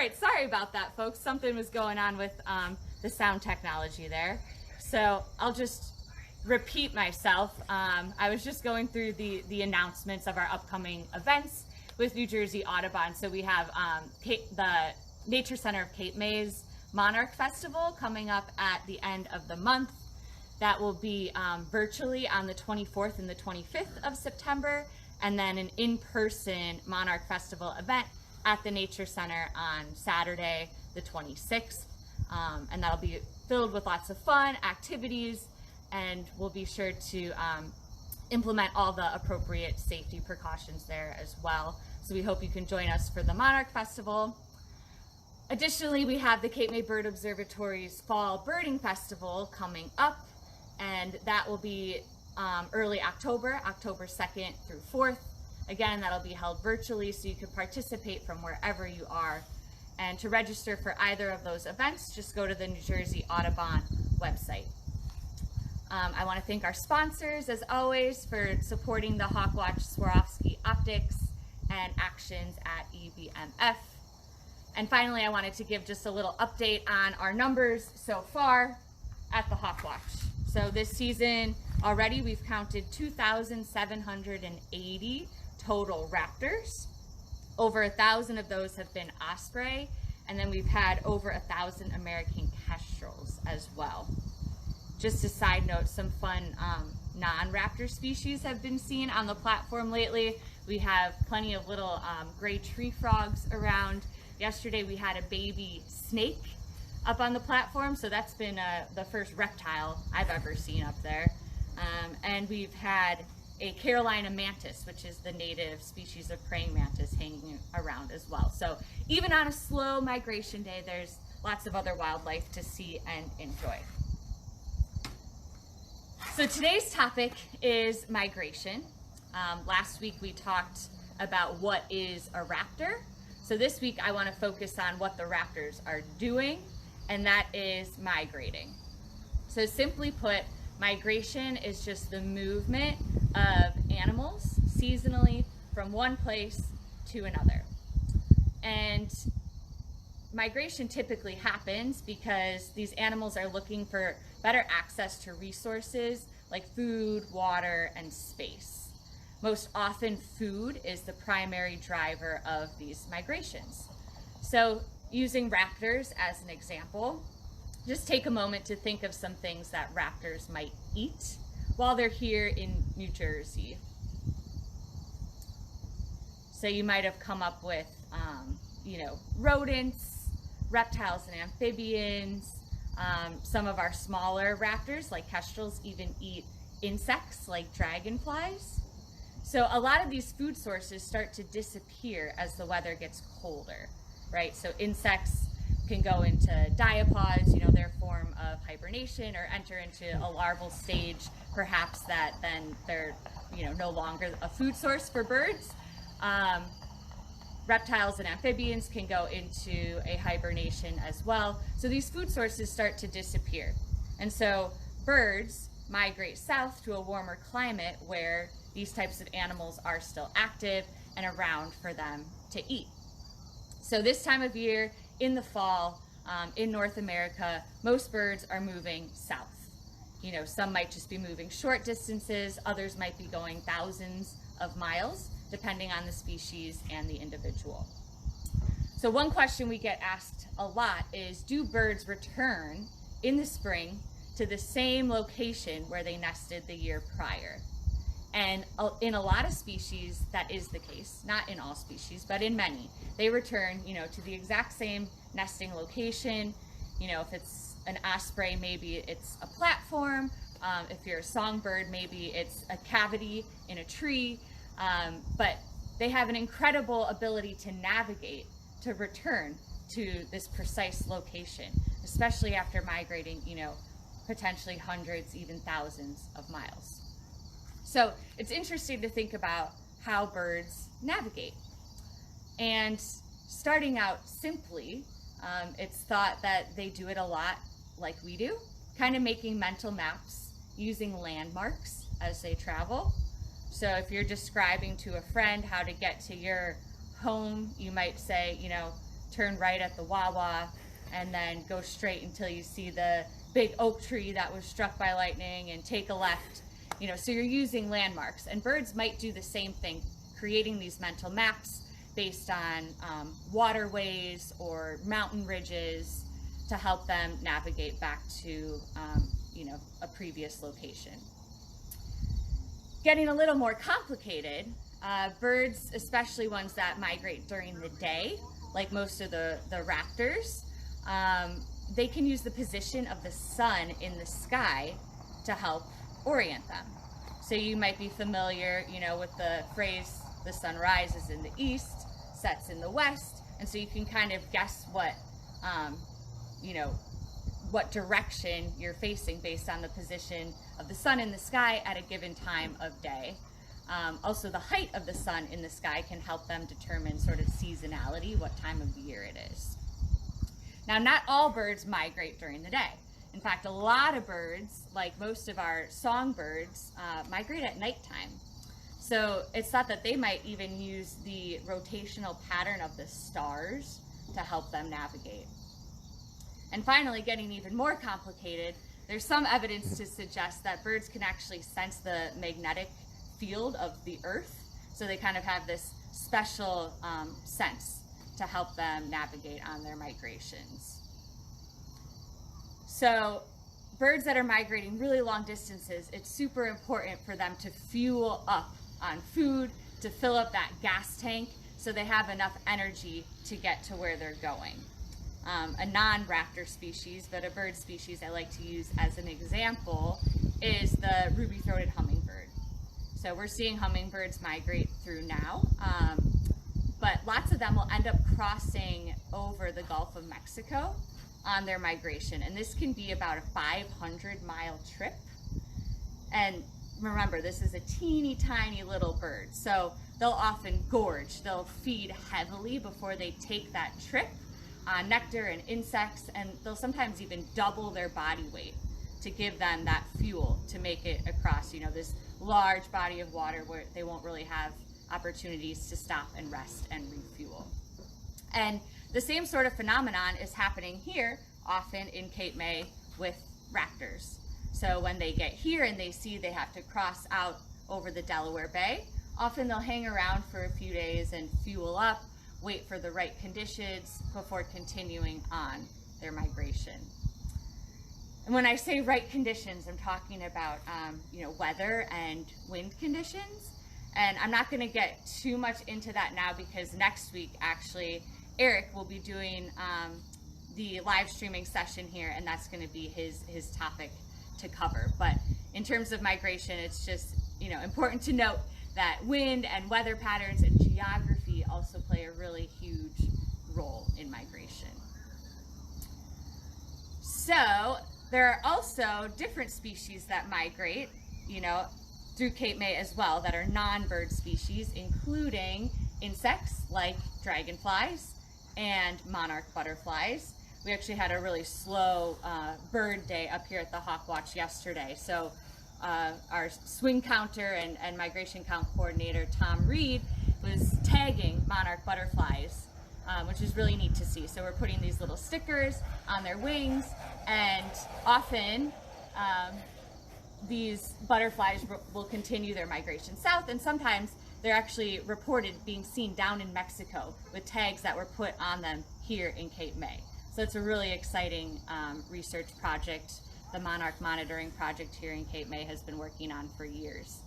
right, sorry about that, folks. Something was going on with the sound technology there. So I'll just repeat myself. I was just going through the announcements of our upcoming events with New Jersey Audubon. So we have the Nature Center of Cape May's Monarch Festival coming up at the end of the month. That will be virtually on the 24th and the 25th of September, and then an in-person Monarch Festival event at the Nature Center on Saturday, the 26th. And that'll be filled with lots of fun, activities, and we'll be sure to implement all the appropriate safety precautions there as well. So we hope you can join us for the Monarch Festival. Additionally, we have the Cape May Bird Observatory's Fall Birding Festival coming up, and that will be early October, October 2nd through 4th. Again, that'll be held virtually, so you can participate from wherever you are. And to register for either of those events, just go to the New Jersey Audubon website. I want to thank our sponsors, as always, for supporting the Hawkwatch Swarovski Optics and actions at EBMF. And finally, I wanted to give just a little update on our numbers so far at the Hawkwatch. So this season already we've counted 2,780 total raptors. Over 1,000 of those have been osprey, and then we've had over 1,000 American kestrels as well. Just a side note, some fun non-raptor species have been seen on the platform lately. We have plenty of little gray tree frogs around. Yesterday we had a baby snake up on the platform, so that's been the first reptile I've ever seen up there. And we've had a Carolina mantis, which is the native species of praying mantis, hanging around as well. So even on a slow migration day, there's lots of other wildlife to see and enjoy. So today's topic is migration. Last week we talked about what is a raptor. So this week I want to focus on what the raptors are doing, and that is migrating. So simply put, migration is just the movement of animals seasonally from one place to another. And migration typically happens because these animals are looking for better access to resources like food, water, and space. Most often food is the primary driver of these migrations. So using raptors as an example, just take a moment to think of some things that raptors might eat while they're here in New Jersey. So you might have come up with, rodents, reptiles and amphibians. Some of our smaller raptors, like kestrels, even eat insects like dragonflies. So a lot of these food sources start to disappear as the weather gets colder, right? So insects can go into diapause, their form of hibernation, or enter into a larval stage, perhaps that then they're, no longer a food source for birds. Reptiles and amphibians can go into a hibernation as well. So these food sources start to disappear. And so birds migrate south to a warmer climate where these types of animals are still active and around for them to eat. So this time of year, in the fall, in North America, most birds are moving south. Some might just be moving short distances, others might be going thousands of miles, depending on the species and the individual. So one question we get asked a lot is, do birds return in the spring to the same location where they nested the year prior? And in a lot of species, that is the case. Not in all species, but in many. They return, to the exact same nesting location. If it's an osprey, maybe it's a platform. If you're a songbird, maybe it's a cavity in a tree. But they have an incredible ability to navigate, to return to this precise location, especially after migrating, potentially hundreds, even thousands of miles. So it's interesting to think about how birds navigate. And starting out simply, it's thought that they do it a lot like we do, kind of making mental maps using landmarks as they travel. So if you're describing to a friend how to get to your home, you might say, turn right at the Wawa, and then go straight until you see the big oak tree that was struck by lightning, and take a left. You know, so you're using landmarks, and birds might do the same thing, creating these mental maps based on waterways or mountain ridges to help them navigate back to you know, a previous location. Getting a little more complicated, birds, especially ones that migrate during the day, like most of the raptors, they can use the position of the sun in the sky to help orient them. So you might be familiar, you know, with the phrase, the sun rises in the east, sets in the west, and so you can kind of guess what, you know, what direction you're facing based on the position of the sun in the sky at a given time of day. Also, the height of the sun in the sky can help them determine sort of seasonality, what time of the year it is. Now, not all birds migrate during the day. In fact, a lot of birds, like most of our songbirds, migrate at nighttime. So it's thought that they might even use the rotational pattern of the stars to help them navigate. And finally, getting even more complicated, there's some evidence to suggest that birds can actually sense the magnetic field of the Earth. So they kind of have this special sense to help them navigate on their migrations. So birds that are migrating really long distances, it's super important for them to fuel up on food, to fill up that gas tank so they have enough energy to get to where they're going. A non-raptor species, but a bird species I like to use as an example, is the ruby-throated hummingbird. So we're seeing hummingbirds migrate through now, but lots of them will end up crossing over the Gulf of Mexico on their migration, and this can be about a 500-mile trip. And remember, this is a teeny tiny little bird, so they'll often gorge, they'll feed heavily before they take that trip on nectar and insects, and they'll sometimes even double their body weight to give them that fuel to make it across, you know, this large body of water where they won't really have opportunities to stop and rest and refuel. And the same sort of phenomenon is happening here, often in Cape May with raptors. So when they get here and they see they have to cross out over the Delaware Bay, often they'll hang around for a few days and fuel up, wait for the right conditions before continuing on their migration. And when I say right conditions, I'm talking about you know, weather and wind conditions. And I'm not going to get too much into that now because next week, actually, Eric will be doing the live streaming session here, and that's going to be his topic to cover. But in terms of migration, it's just, you know, important to note that wind and weather patterns and geography also play a really huge role in migration. So there are also different species that migrate, you know, through Cape May as well, that are non-bird species, including insects like dragonflies and monarch butterflies. We actually had a really slow bird day up here at the Hawkwatch yesterday. So our swing counter and migration count coordinator, Tom Reed, was tagging monarch butterflies, which is really neat to see. So we're putting these little stickers on their wings, and often these butterflies will continue their migration south, and sometimes they're actually reported being seen down in Mexico with tags that were put on them here in Cape May. So it's a really exciting research project. The Monarch Monitoring Project here in Cape May has been working on for years.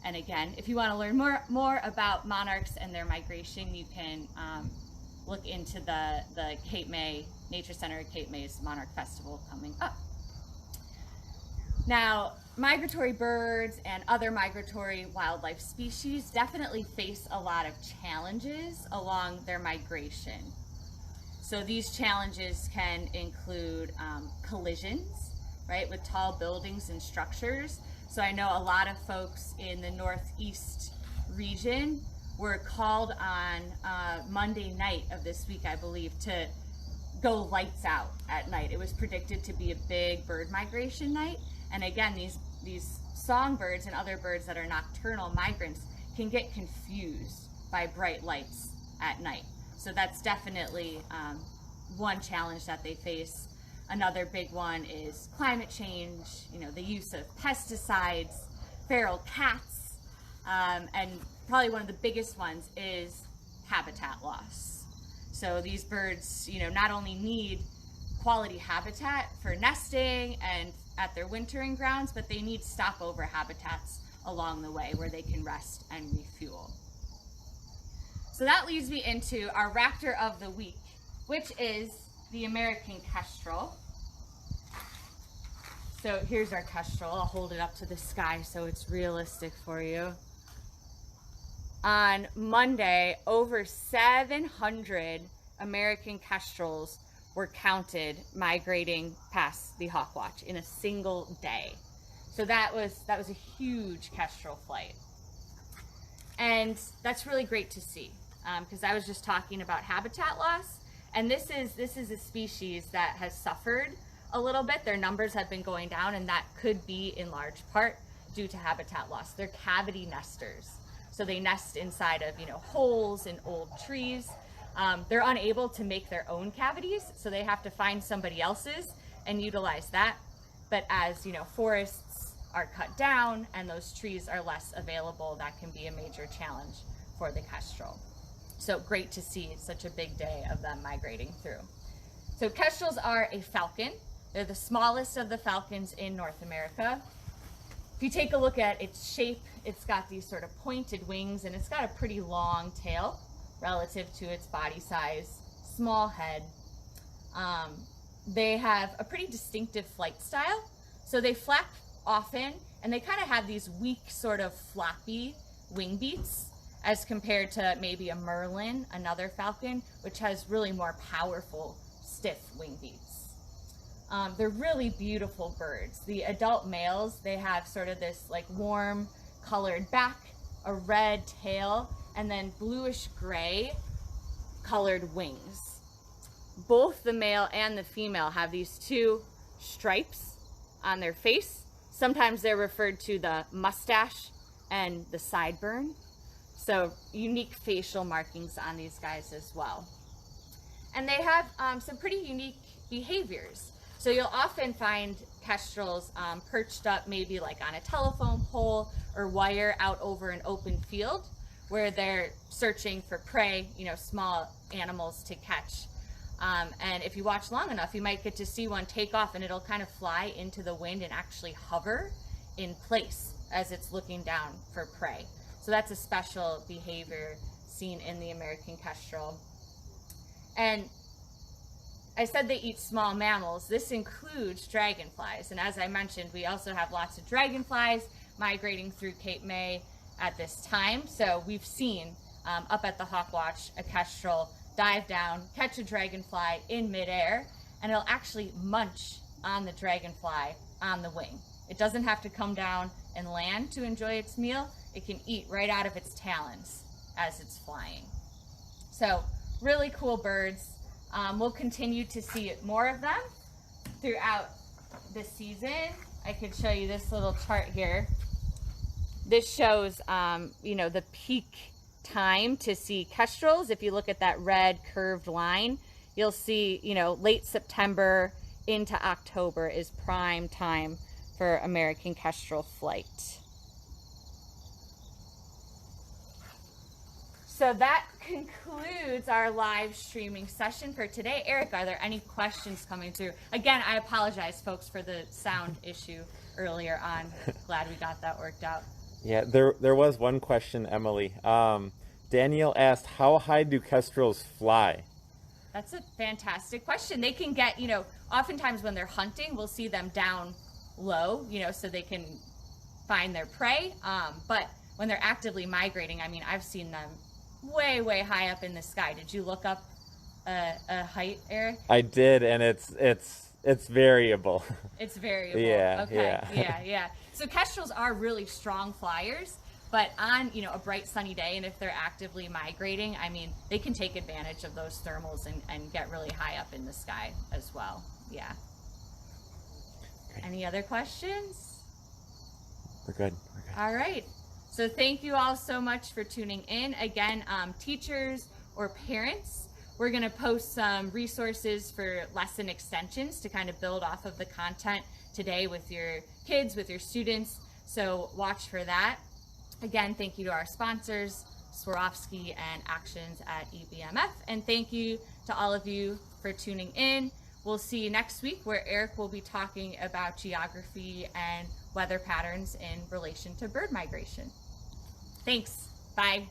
And again, if you want to learn more about monarchs and their migration, you can look into the Cape May Nature Center at Cape May's Monarch Festival coming up. Now, migratory birds and other migratory wildlife species definitely face a lot of challenges along their migration. So these challenges can include collisions, right, with tall buildings and structures. So I know a lot of folks in the Northeast region were called on Monday night of this week, I believe, to go lights out at night. It was predicted to be a big bird migration night. And again, these songbirds and other birds that are nocturnal migrants can get confused by bright lights at night. So that's definitely one challenge that they face. Another big one is climate change, the use of pesticides, feral cats, and probably one of the biggest ones is habitat loss. So these birds, not only need quality habitat for nesting and at their wintering grounds, but they need stopover habitats along the way where they can rest and refuel. So that leads me into our raptor of the week, which is the American kestrel. So here's our kestrel. I'll hold it up to the sky so it's realistic for you. On Monday, over 700 American kestrels were counted migrating past the Hawkwatch in a single day. So that was a huge kestrel flight. And that's really great to see, because I was just talking about habitat loss. And this is a species that has suffered a little bit. Their numbers have been going down, and that could be in large part due to habitat loss. They're cavity nesters. So they nest inside of, holes in old trees. They're unable to make their own cavities, so they have to find somebody else's and utilize that. But as, forests are cut down and those trees are less available, that can be a major challenge for the kestrel. So great to see such a big day of them migrating through. So kestrels are a falcon. They're the smallest of the falcons in North America. If you take a look at its shape, it's got these sort of pointed wings, and it's got a pretty long tail relative to its body size, small head. They have a pretty distinctive flight style. So they flap often, and they kind of have these weak, sort of floppy wing beats, as compared to maybe a merlin, another falcon, which has really more powerful, stiff wing beats. They're really beautiful birds. The adult males, they have sort of this like warm colored back, a red tail, and then bluish gray colored wings. Both the male and the female have these two stripes on their face. Sometimes they're referred to the mustache and the sideburn. So unique facial markings on these guys as well. And they have some pretty unique behaviors. So you'll often find kestrels perched up maybe like on a telephone pole or wire out over an open field where they're searching for prey, small animals to catch. And if you watch long enough, you might get to see one take off, and it'll kind of fly into the wind and actually hover in place as it's looking down for prey. So that's a special behavior seen in the American kestrel. And I said they eat small mammals. This includes dragonflies. And as I mentioned, we also have lots of dragonflies migrating through Cape May at this time. So we've seen up at the Hawkwatch a kestrel dive down, catch a dragonfly in midair, and it'll actually munch on the dragonfly on the wing. It doesn't have to come down and land to enjoy its meal. It can eat right out of its talons as it's flying. So really cool birds. We'll continue to see more of them throughout the season. I could show you this little chart here. This shows, the peak time to see kestrels. If you look at that red curved line, you'll see, late September into October is prime time for American kestrel flight. So that concludes our live streaming session for today. Eric, are there any questions coming through? Again, I apologize, folks, for the sound issue earlier on. Glad we got that worked out. Yeah, there was one question, Emily. Danielle asked, how high do kestrels fly? That's a fantastic question. They can get, oftentimes when they're hunting, we'll see them down low, so they can find their prey. But when they're actively migrating, I've seen them way, way high up in the sky. Did you look up a height, Eric? I did, and it's variable. It's variable. Yeah. Okay. Yeah. So kestrels are really strong flyers, but on a bright sunny day, and if they're actively migrating, they can take advantage of those thermals and get really high up in the sky as well. Yeah. Okay. Any other questions? We're good. All right. So thank you all so much for tuning in. Again, teachers or parents, We're going to post some resources for lesson extensions to kind of build off of the content today with your kids, with your students. So watch for that. Again, thank you to our sponsors, Swarovski and Actions at EBMF. And thank you to all of you for tuning in. We'll see you next week where Eric will be talking about geography and weather patterns in relation to bird migration. Thanks. Bye.